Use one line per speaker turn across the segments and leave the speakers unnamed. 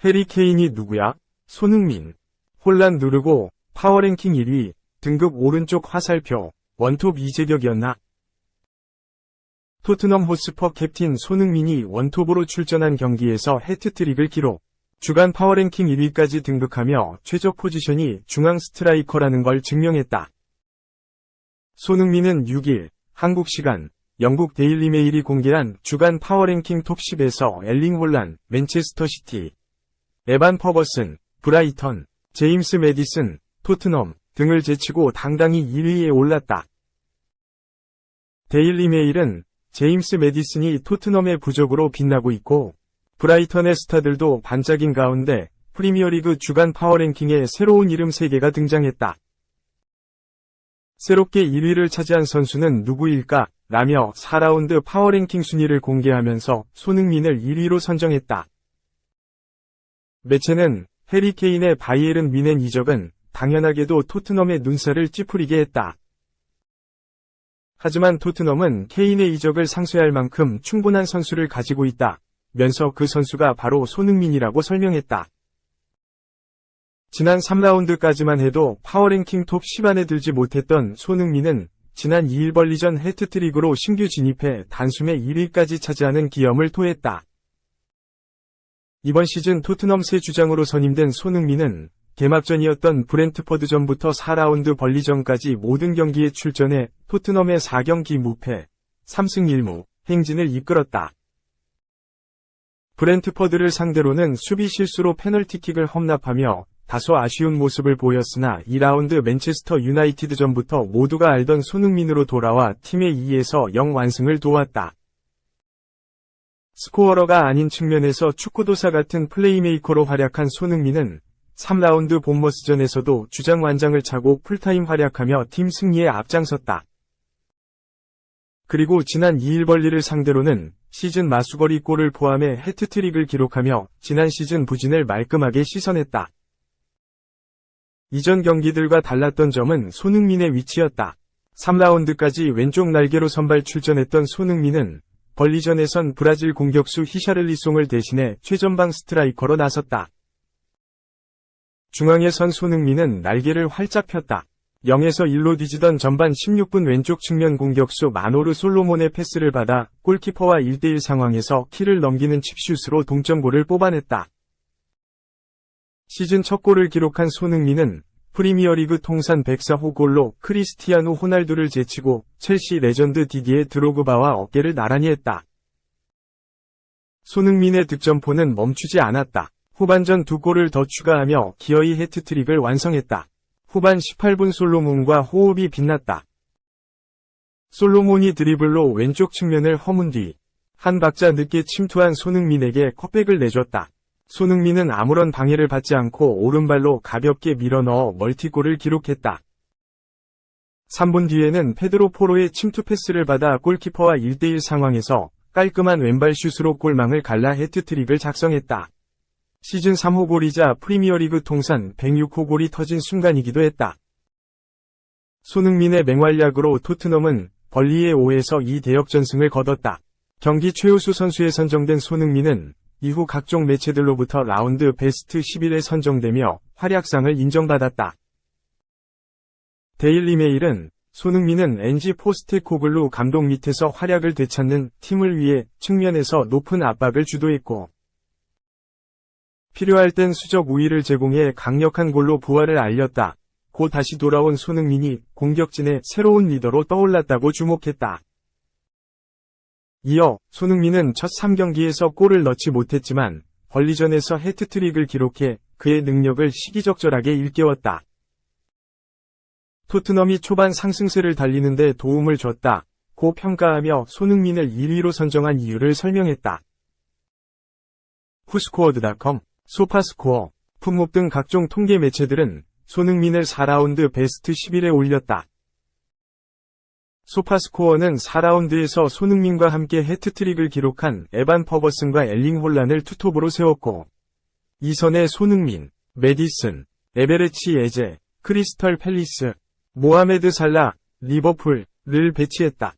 해리 케인이 누구야? 손흥민. 혼란 누르고 파워랭킹 1위, 등급 오른쪽 화살표, 원톱 이재격이었나? 토트넘 호스퍼 캡틴 손흥민이 원톱으로 출전한 경기에서 해트트릭을 기록. 주간 파워랭킹 1위까지 등극하며 최적 포지션이 중앙 스트라이커라는 걸 증명했다. 손흥민은 6일 한국 시간 영국 데일리 메일이 공개한 주간 파워랭킹 톱10에서 엘링 홀란, 맨체스터 시티, 에반 퍼거슨, 브라이턴, 제임스 매디슨, 토트넘 등을 제치고 당당히 1위에 올랐다. 데일리 메일은 제임스 매디슨이 토트넘의 부적으로 빛나고 있고 브라이턴의 스타들도 반짝인 가운데 프리미어리그 주간 파워랭킹에 새로운 이름 3개가 등장했다. 새롭게 1위를 차지한 선수는 누구일까? 라며 4라운드 파워랭킹 순위를 공개하면서 손흥민을 1위로 선정했다. 매체는 해리 케인의 바이에른 뮌헨 이적은 당연하게도 토트넘의 눈살을 찌푸리게 했다. 하지만 토트넘은 케인의 이적을 상쇄할 만큼 충분한 선수를 가지고 있다. 면서 그 선수가 바로 손흥민이라고 설명했다. 지난 3라운드까지만 해도 파워랭킹 톱 10 안에 들지 못했던 손흥민은 지난 2일 벌리전 해트트릭으로 신규 진입해 단숨에 1위까지 차지하는 기염을 토했다. 이번 시즌 토트넘 새 주장으로 선임된 손흥민은 개막전이었던 브렌트퍼드전부터 4라운드 벌리전까지 모든 경기에 출전해 토트넘의 4경기 무패, 3승 1무 행진을 이끌었다. 브렌트퍼드를 상대로는 수비 실수로 페널티킥을 험납하며 다소 아쉬운 모습을 보였으나 2라운드 맨체스터 유나이티드전부터 모두가 알던 손흥민으로 돌아와 팀의 2에서 0 완승을 도왔다. 스코어러가 아닌 측면에서 축구도사 같은 플레이메이커로 활약한 손흥민은 3라운드 본머스전에서도 주장 완장을 차고 풀타임 활약하며 팀 승리에 앞장섰다. 그리고 지난 2일 벌리를 상대로는 시즌 마수거리 골을 포함해 해트트릭을 기록하며 지난 시즌 부진을 말끔하게 씻어냈다. 이전 경기들과 달랐던 점은 손흥민의 위치였다. 3라운드까지 왼쪽 날개로 선발 출전했던 손흥민은 벌리전에선 브라질 공격수 히샤를리송을 대신해 최전방 스트라이커로 나섰다. 중앙에 선 손흥민은 날개를 활짝 폈다. 0에서 1로 뒤지던 전반 16분 왼쪽 측면 공격수 마노르 솔로몬의 패스를 받아 골키퍼와 1대1 상황에서 키를 넘기는 칩슛으로 동점골을 뽑아냈다. 시즌 첫 골을 기록한 손흥민은 프리미어리그 통산 104호 골로 크리스티아누 호날두를 제치고 첼시 레전드 디디에 드로그바와 어깨를 나란히 했다. 손흥민의 득점포는 멈추지 않았다. 후반전 2골을 더 추가하며 기어이 해트트릭을 완성했다. 후반 18분 솔로몬과 호흡이 빛났다. 솔로몬이 드리블로 왼쪽 측면을 허문 뒤 한 박자 늦게 침투한 손흥민에게 컵백을 내줬다. 손흥민은 아무런 방해를 받지 않고 오른발로 가볍게 밀어넣어 멀티골을 기록했다. 3분 뒤에는 페드로 포로의 침투 패스를 받아 골키퍼와 1대1 상황에서 깔끔한 왼발 슛으로 골망을 갈라 해트트릭을 작성했다. 시즌 3호 골이자 프리미어리그 통산 106호 골이 터진 순간이기도 했다. 손흥민의 맹활약으로 토트넘은 벌리의 5에서 2 대역전승을 거뒀다. 경기 최우수 선수에 선정된 손흥민은 이후 각종 매체들로부터 라운드 베스트 11에 선정되며 활약상을 인정받았다. 데일리 메일은 손흥민은 엔지 포스테코글루 감독 밑에서 활약을 되찾는 팀을 위해 측면에서 높은 압박을 주도했고 필요할 땐 수적 우위를 제공해 강력한 골로 부활을 알렸다. 곧 다시 돌아온 손흥민이 공격진의 새로운 리더로 떠올랐다고 주목했다. 이어 손흥민은 첫 3경기에서 골을 넣지 못했지만 벌리전에서 해트트릭을 기록해 그의 능력을 시기적절하게 일깨웠다. 토트넘이 초반 상승세를 달리는 데 도움을 줬다. 고 평가하며 손흥민을 1위로 선정한 이유를 설명했다. 후스코어드.com, 소파스코어, 품목 등 각종 통계 매체들은 손흥민을 4라운드 베스트 11에 올렸다. 소파스코어는 4라운드에서 손흥민과 함께 해트트릭을 기록한 에반 퍼거슨과 엘링 홀란을 투톱으로 세웠고 2선에 손흥민, 매디슨, 에베레치 에제, 크리스털 팰리스, 모하메드 살라, 리버풀을 배치했다.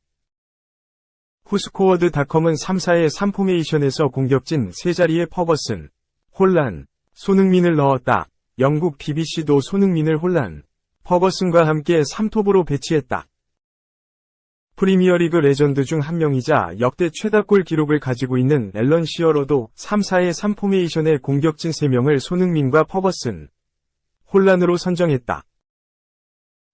후스코워드닷컴은 3-4의 3포메이션에서 공격진 3자리의 퍼거슨, 홀란, 손흥민을 넣었다. 영국 BBC도 손흥민을 홀란, 퍼거슨과 함께 3톱으로 배치했다. 프리미어리그 레전드 중 한 명이자 역대 최다골 기록을 가지고 있는 앨런 시어러도 3-4의 3포메이션의 공격진 3명을 손흥민과 퍼거슨, 홀란으로 선정했다.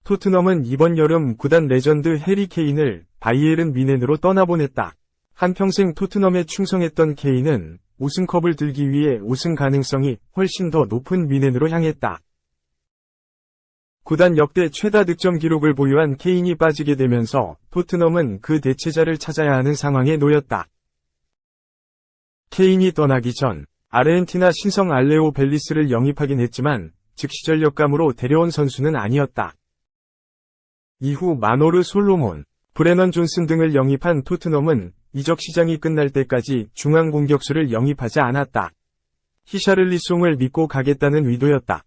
토트넘은 이번 여름 구단 레전드 해리 케인을 바이에른 뮌헨으로 떠나보냈다. 한평생 토트넘에 충성했던 케인은 우승컵을 들기 위해 우승 가능성이 훨씬 더 높은 뮌헨으로 향했다. 구단 역대 최다 득점 기록을 보유한 케인이 빠지게 되면서 토트넘은 그 대체자를 찾아야 하는 상황에 놓였다. 케인이 떠나기 전 아르헨티나 신성 알레오 벨리스를 영입하긴 했지만 즉시 전력감으로 데려온 선수는 아니었다. 이후 마노르 솔로몬, 브레넌 존슨 등을 영입한 토트넘은 이적 시장이 끝날 때까지 중앙 공격수를 영입하지 않았다. 히샤를리송을 믿고 가겠다는 의도였다.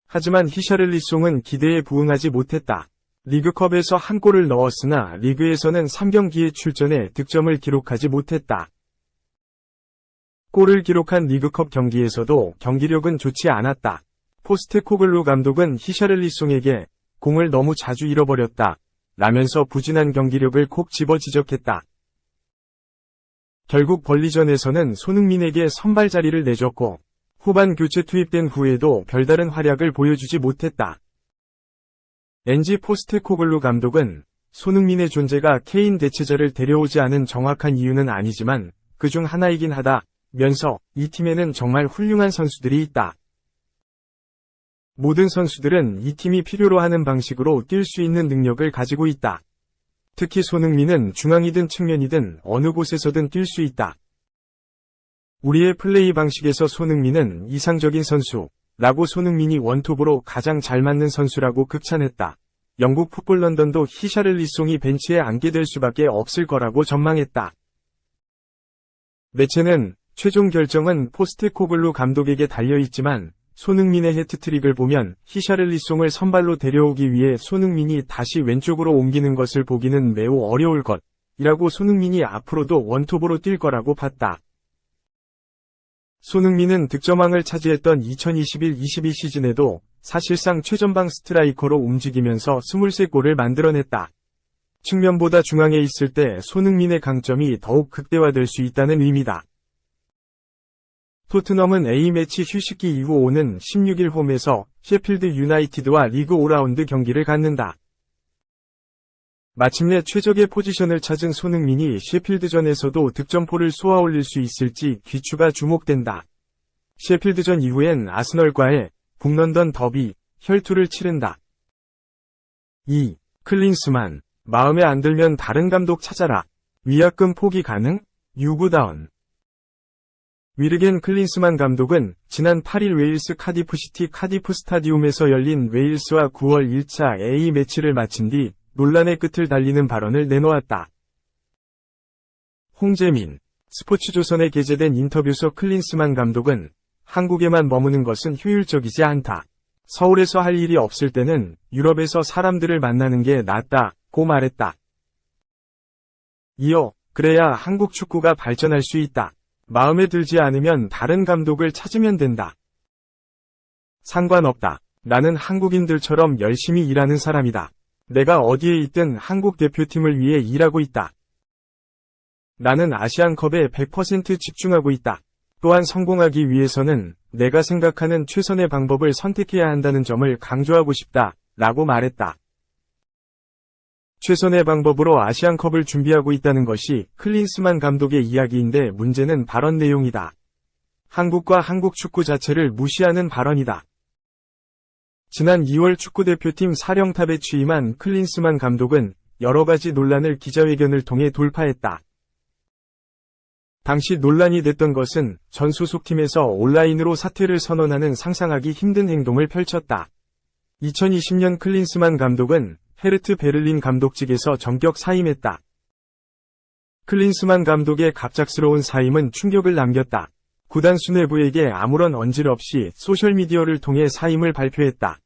하지만 히샤를리송은 기대에 부응하지 못했다. 리그컵에서 한 골을 넣었으나 리그에서는 3경기에 출전해 득점을 기록하지 못했다. 골을 기록한 리그컵 경기에서도 경기력은 좋지 않았다. 포스테코글루 감독은 히샤를리송에게 공을 너무 자주 잃어버렸다 라면서 부진한 경기력을 콕 집어 지적했다. 결국 벌리전에서는 손흥민에게 선발 자리를 내줬고 후반 교체 투입된 후에도 별다른 활약을 보여주지 못했다. 엔지 포스테코글루 감독은 손흥민의 존재가 케인 대체자를 데려오지 않은 정확한 이유는 아니지만 그중 하나이긴 하다면서 이 팀에는 정말 훌륭한 선수들이 있다. 모든 선수들은 이 팀이 필요로 하는 방식으로 뛸 수 있는 능력을 가지고 있다. 특히 손흥민은 중앙이든 측면이든 어느 곳에서든 뛸 수 있다. 우리의 플레이 방식에서 손흥민은 이상적인 선수라고 손흥민이 원톱으로 가장 잘 맞는 선수라고 극찬했다. 영국 풋볼 런던도 히샤를리송이 벤치에 앉게 될 수밖에 없을 거라고 전망했다. 매체는 최종 결정은 포스테코글루 감독에게 달려있지만 손흥민의 해트트릭을 보면 히샤를리송을 선발로 데려오기 위해 손흥민이 다시 왼쪽으로 옮기는 것을 보기는 매우 어려울 것이라고 손흥민이 앞으로도 원톱으로 뛸 거라고 봤다. 손흥민은 득점왕을 차지했던 2021-22 시즌에도 사실상 최전방 스트라이커로 움직이면서 23골을 만들어냈다. 측면보다 중앙에 있을 때 손흥민의 강점이 더욱 극대화될 수 있다는 의미다. 토트넘은 A매치 휴식기 이후 오는 16일 홈에서 셰필드 유나이티드와 리그 5라운드 경기를 갖는다. 마침내 최적의 포지션을 찾은 손흥민이 셰필드전에서도 득점포를 쏘아올릴 수 있을지 귀추가 주목된다. 셰필드전 이후엔 아스널과의 북런던 더비, 혈투를 치른다. 2. 클린스만, 마음에 안 들면 다른 감독 찾아라. 위약금 포기 가능? 유구다운. 위르겐 클린스만 감독은 지난 8일 웨일스 카디프시티 카디프 스타디움에서 열린 웨일스와 9월 1차 A매치를 마친 뒤 논란의 끝을 달리는 발언을 내놓았다. 홍재민, 스포츠조선에 게재된 인터뷰서 클린스만 감독은 한국에만 머무는 것은 효율적이지 않다. 서울에서 할 일이 없을 때는 유럽에서 사람들을 만나는 게 낫다고 말했다. 이어 그래야 한국 축구가 발전할 수 있다. 마음에 들지 않으면 다른 감독을 찾으면 된다. 상관없다. 나는 한국인들처럼 열심히 일하는 사람이다. 내가 어디에 있든 한국 대표팀을 위해 일하고 있다. 나는 아시안컵에 100% 집중하고 있다. 또한 성공하기 위해서는 내가 생각하는 최선의 방법을 선택해야 한다는 점을 강조하고 싶다. 라고 말했다. 최선의 방법으로 아시안컵을 준비하고 있다는 것이 클린스만 감독의 이야기인데 문제는 발언 내용이다. 한국과 한국 축구 자체를 무시하는 발언이다. 지난 2월 축구대표팀 사령탑에 취임한 클린스만 감독은 여러 가지 논란을 기자회견을 통해 돌파했다. 당시 논란이 됐던 것은 전 소속팀에서 온라인으로 사퇴를 선언하는 상상하기 힘든 행동을 펼쳤다. 2020년 클린스만 감독은 헤르트 베를린 감독직에서 전격 사임했다. 클린스만 감독의 갑작스러운 사임은 충격을 남겼다. 구단 수뇌부에게 아무런 언질 없이 소셜미디어를 통해 사임을 발표했다.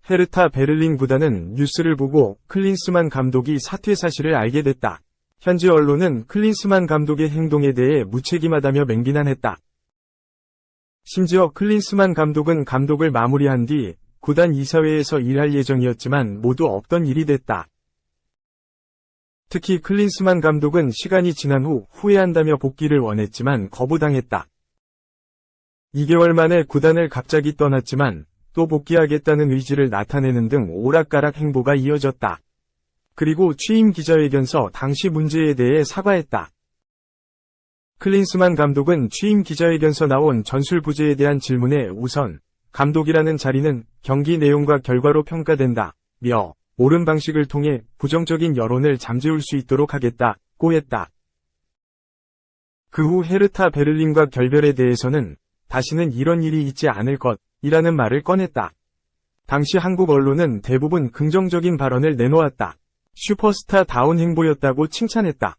헤르타 베를린 구단은 뉴스를 보고 클린스만 감독이 사퇴 사실을 알게 됐다. 현지 언론은 클린스만 감독의 행동에 대해 무책임하다며 맹비난했다. 심지어 클린스만 감독은 감독을 마무리한 뒤 구단 이사회에서 일할 예정이었지만 모두 없던 일이 됐다. 특히 클린스만 감독은 시간이 지난 후 후회한다며 복귀를 원했지만 거부당했다. 2개월 만에 구단을 갑자기 떠났지만 또 복귀하겠다는 의지를 나타내는 등 오락가락 행보가 이어졌다. 그리고 취임 기자회견서 당시 문제에 대해 사과했다. 클린스만 감독은 취임 기자회견서 나온 전술 부재에 대한 질문에 우선 감독이라는 자리는 경기 내용과 결과로 평가된다며 옳은 방식을 통해 부정적인 여론을 잠재울 수 있도록 하겠다고 했다. 그 후 헤르타 베를린과 결별에 대해서는 다시는 이런 일이 있지 않을 것이라는 말을 꺼냈다. 당시 한국 언론은 대부분 긍정적인 발언을 내놓았다. 슈퍼스타다운 행보였다고 칭찬했다.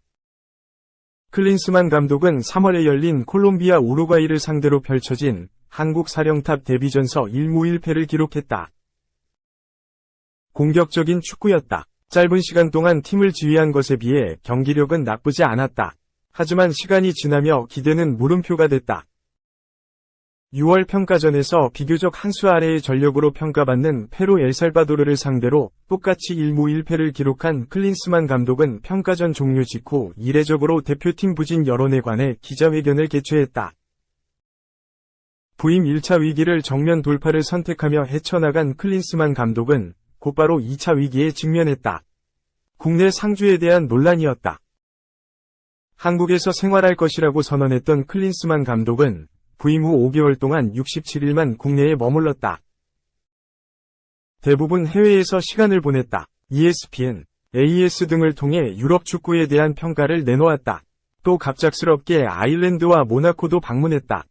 클린스만 감독은 3월에 열린 콜롬비아 우루과이를 상대로 펼쳐진 한국 사령탑 데뷔전서 1무 1패를 기록했다. 공격적인 축구였다. 짧은 시간 동안 팀을 지휘한 것에 비해 경기력은 나쁘지 않았다. 하지만 시간이 지나며 기대는 물음표가 됐다. 6월 평가전에서 비교적 한 수 아래의 전력으로 평가받는 페루 엘살바도르를 상대로 똑같이 1무 1패를 기록한 클린스만 감독은 평가전 종료 직후 이례적으로 대표팀 부진 여론에 관해 기자회견을 개최했다. 부임 1차 위기를 정면 돌파를 선택하며 헤쳐나간 클린스만 감독은 곧바로 2차 위기에 직면했다. 국내 상주에 대한 논란이었다. 한국에서 생활할 것이라고 선언했던 클린스만 감독은 부임 후 5개월 동안 67일만 국내에 머물렀다. 대부분 해외에서 시간을 보냈다. ESPN, AS 등을 통해 유럽 축구에 대한 평가를 내놓았다. 또 갑작스럽게 아일랜드와 모나코도 방문했다.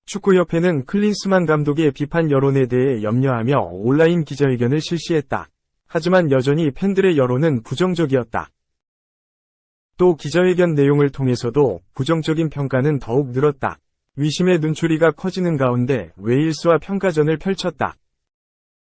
축구협회는 클린스만 감독의 비판 여론에 대해 염려하며 온라인 기자회견을 실시했다. 하지만 여전히 팬들의 여론은 부정적이었다. 또 기자회견 내용을 통해서도 부정적인 평가는 더욱 늘었다. 위심의 눈초리가 커지는 가운데 웨일스와 평가전을 펼쳤다.